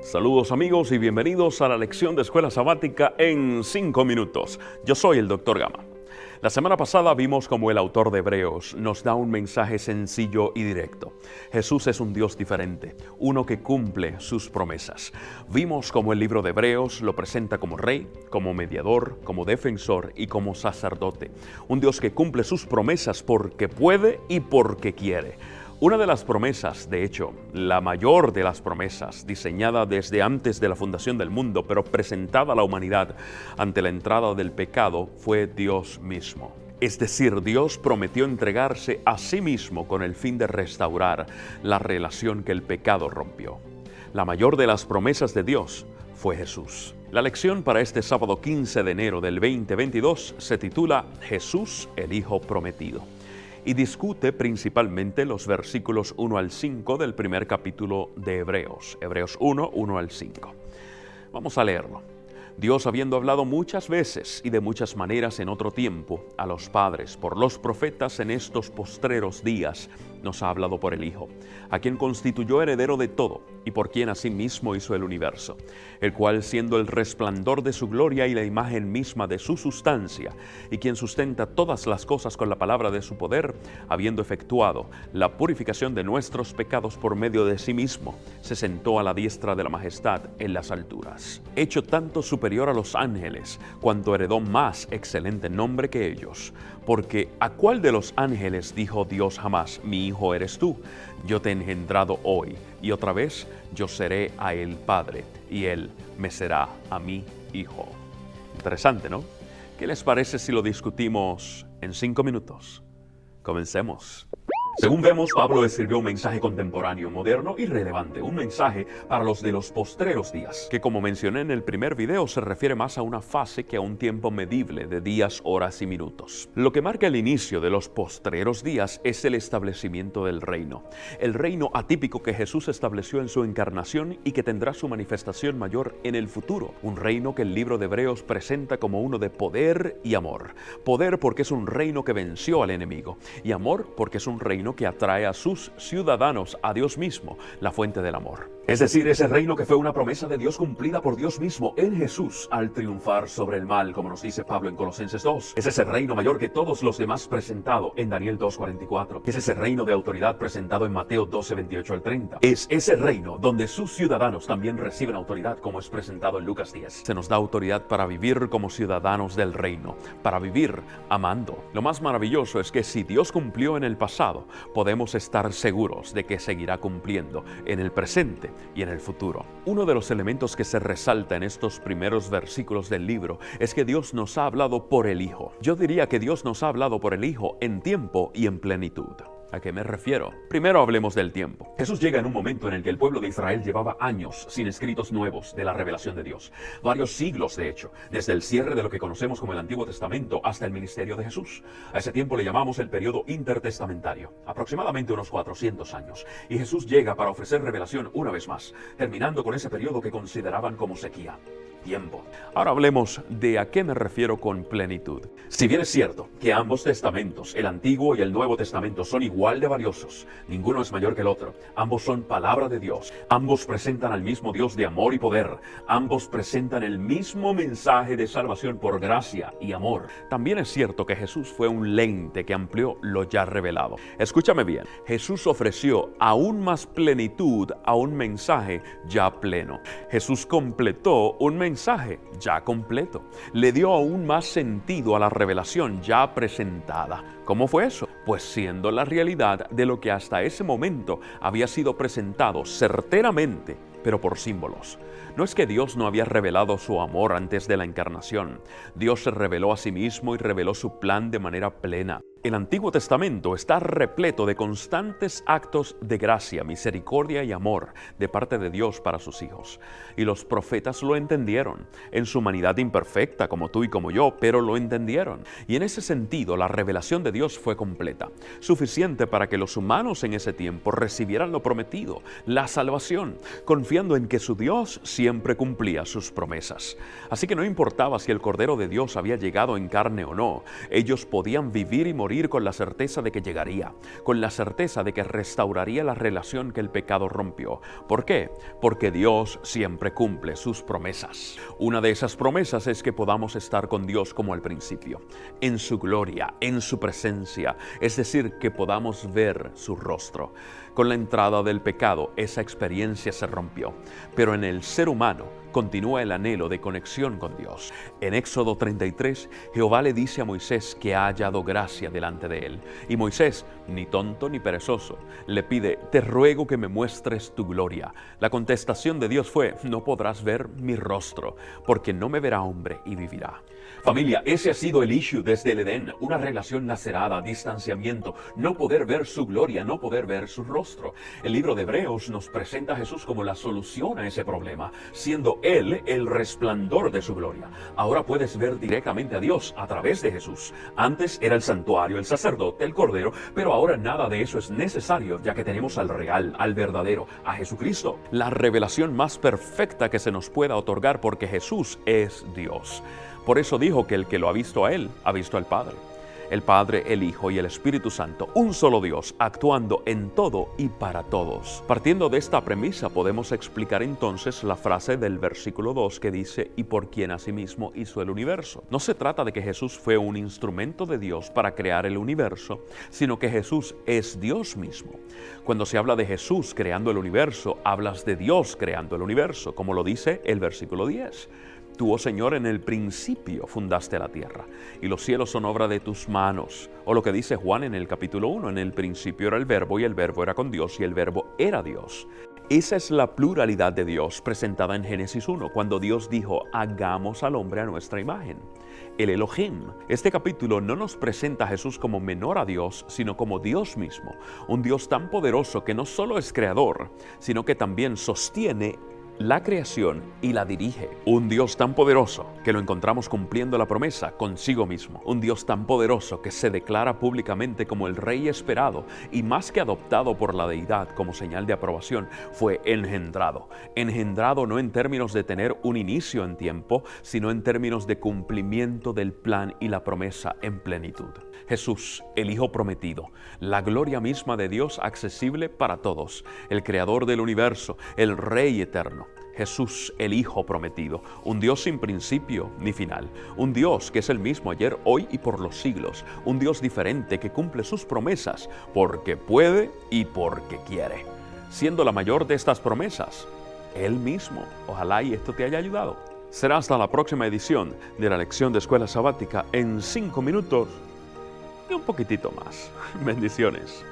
Saludos amigos y bienvenidos a la lección de Escuela Sabática en 5 minutos. Yo soy el Dr. Gama. La semana pasada vimos cómo el autor de Hebreos nos da un mensaje sencillo y directo. Jesús es un Dios diferente, uno que cumple sus promesas. Vimos cómo el libro de Hebreos lo presenta como rey, como mediador, como defensor y como sacerdote. Un Dios que cumple sus promesas porque puede y porque quiere. Una de las promesas, de hecho, la mayor de las promesas, diseñada desde antes de la fundación del mundo, pero presentada a la humanidad ante la entrada del pecado, fue Dios mismo. Es decir, Dios prometió entregarse a sí mismo con el fin de restaurar la relación que el pecado rompió. La mayor de las promesas de Dios fue Jesús. La lección para este sábado 15 de enero del 2022 se titula Jesús, el Hijo Prometido, y discute principalmente los versículos 1 al 5 del primer capítulo de Hebreos, Hebreos 1, 1 al 5. Vamos a leerlo. Dios, habiendo hablado muchas veces y de muchas maneras en otro tiempo a los padres por los profetas en estos postreros días, nos ha hablado por el Hijo, a quien constituyó heredero de todo y por quien asimismo hizo el universo, el cual siendo el resplandor de su gloria y la imagen misma de su sustancia, y quien sustenta todas las cosas con la palabra de su poder, habiendo efectuado la purificación de nuestros pecados por medio de sí mismo, se sentó a la diestra de la majestad en las alturas, hecho tanto superior a los ángeles, cuanto heredó más excelente nombre que ellos. Porque ¿a cuál de los ángeles dijo Dios jamás, mi hijo eres tú? Yo te he engendrado hoy, y otra vez yo seré a él padre, y él me será a mí hijo. Interesante, ¿no? ¿Qué les parece si lo discutimos en 5 minutos? Comencemos. Según vemos, Pablo escribió un mensaje contemporáneo, moderno y relevante, un mensaje para los de los postreros días, que como mencioné en el primer video se refiere más a una fase que a un tiempo medible de días, horas y minutos. Lo que marca el inicio de los postreros días es el establecimiento del reino, el reino atípico que Jesús estableció en su encarnación y que tendrá su manifestación mayor en el futuro, un reino que el libro de Hebreos presenta como uno de poder y amor. Poder porque es un reino que venció al enemigo, y amor porque es un reino que atrae a sus ciudadanos a Dios mismo, la fuente del amor. Es decir, ese reino que fue una promesa de Dios cumplida por Dios mismo en Jesús al triunfar sobre el mal, como nos dice Pablo en Colosenses 2. Es ese reino mayor que todos los demás presentado en Daniel 2:44. Es ese reino de autoridad presentado en Mateo 12:28 al 30. Es ese reino donde sus ciudadanos también reciben autoridad, como es presentado en Lucas 10. Se nos da autoridad para vivir como ciudadanos del reino, para vivir amando. Lo más maravilloso es que si Dios cumplió en el pasado, podemos estar seguros de que seguirá cumpliendo en el presente y en el futuro. Uno de los elementos que se resalta en estos primeros versículos del libro es que Dios nos ha hablado por el Hijo. Yo diría que Dios nos ha hablado por el Hijo en tiempo y en plenitud. ¿A qué me refiero? Primero hablemos del tiempo. Jesús llega en un momento en el que el pueblo de Israel llevaba años sin escritos nuevos de la revelación de Dios. Varios siglos, de hecho, desde el cierre de lo que conocemos como el Antiguo Testamento hasta el ministerio de Jesús. A ese tiempo le llamamos el periodo intertestamentario, aproximadamente unos 400 años. Y Jesús llega para ofrecer revelación una vez más, terminando con ese periodo que consideraban como sequía. Tiempo. Ahora hablemos de a qué me refiero con plenitud. Si bien es cierto que ambos testamentos, el Antiguo y el Nuevo Testamento, son igual de valiosos, ninguno es mayor que el otro, ambos son palabra de Dios, ambos presentan al mismo Dios de amor y poder, ambos presentan el mismo mensaje de salvación por gracia y amor. También es cierto que Jesús fue un lente que amplió lo ya revelado. Escúchame bien, Jesús ofreció aún más plenitud a un mensaje ya pleno. Jesús completó un mensaje ya completo. Le dio aún más sentido a la revelación ya presentada. ¿Cómo fue eso? Pues siendo la realidad de lo que hasta ese momento había sido presentado certeramente, pero por símbolos. No es que Dios no había revelado su amor antes de la encarnación. Dios se reveló a sí mismo y reveló su plan de manera plena. El Antiguo Testamento está repleto de constantes actos de gracia, misericordia y amor de parte de Dios para sus hijos. Y los profetas lo entendieron, en su humanidad imperfecta como tú y como yo, pero lo entendieron. Y en ese sentido, la revelación de Dios fue completa, suficiente para que los humanos en ese tiempo recibieran lo prometido, la salvación, confiando en que su Dios siempre cumplía sus promesas. Así que no importaba si el Cordero de Dios había llegado en carne o no, ellos podían vivir y morir morir con la certeza de que llegaría, con la certeza de que restauraría la relación que el pecado rompió. ¿Por qué? Porque Dios siempre cumple sus promesas. Una de esas promesas es que podamos estar con Dios como al principio, en su gloria, en su presencia, es decir, que podamos ver su rostro. Con la entrada del pecado, esa experiencia se rompió, pero en el ser humano continúa el anhelo de conexión con Dios. En Éxodo 33, Jehová le dice a Moisés que ha hallado gracia delante de él. Y Moisés, ni tonto ni perezoso, le pide: te ruego que me muestres tu gloria. La contestación de Dios fue: no podrás ver mi rostro, porque no me verá hombre y vivirá. Familia, ese ha sido el issue desde el Edén, una relación lacerada, distanciamiento, no poder ver su gloria, no poder ver su rostro. El libro de Hebreos nos presenta a Jesús como la solución a ese problema, siendo Él el resplandor de su gloria. Ahora puedes ver directamente a Dios a través de Jesús. Antes era el santuario, el sacerdote, el cordero, pero ahora nada de eso es necesario, ya que tenemos al real, al verdadero, a Jesucristo. La revelación más perfecta que se nos pueda otorgar, porque Jesús es Dios. Por eso dijo que el que lo ha visto a Él, ha visto al Padre. El Padre, el Hijo y el Espíritu Santo, un solo Dios, actuando en todo y para todos. Partiendo de esta premisa, podemos explicar entonces la frase del versículo 2 que dice: y por quien asimismo hizo el universo. No se trata de que Jesús fue un instrumento de Dios para crear el universo, sino que Jesús es Dios mismo. Cuando se habla de Jesús creando el universo, hablas de Dios creando el universo, como lo dice el versículo 10. Tú, oh Señor, en el principio fundaste la tierra, y los cielos son obra de tus manos. O lo que dice Juan en el capítulo 1, en el principio era el Verbo, y el Verbo era con Dios, y el Verbo era Dios. Esa es la pluralidad de Dios presentada en Génesis 1, cuando Dios dijo: hagamos al hombre a nuestra imagen. El Elohim. Este capítulo no nos presenta a Jesús como menor a Dios, sino como Dios mismo, un Dios tan poderoso que no solo es creador, sino que también sostiene la creación y la dirige. Un Dios tan poderoso que lo encontramos cumpliendo la promesa consigo mismo. Un Dios tan poderoso que se declara públicamente como el Rey esperado, y más que adoptado por la deidad como señal de aprobación, fue engendrado. Engendrado no en términos de tener un inicio en tiempo, sino en términos de cumplimiento del plan y la promesa en plenitud. Jesús, el Hijo prometido, la gloria misma de Dios accesible para todos, el Creador del universo, el Rey eterno. Jesús, el Hijo prometido, un Dios sin principio ni final, un Dios que es el mismo ayer, hoy y por los siglos, un Dios diferente que cumple sus promesas porque puede y porque quiere, siendo la mayor de estas promesas Él mismo. Ojalá y esto te haya ayudado. Será hasta la próxima edición de la lección de Escuela Sabática en 5 minutos y un poquitito más. Bendiciones.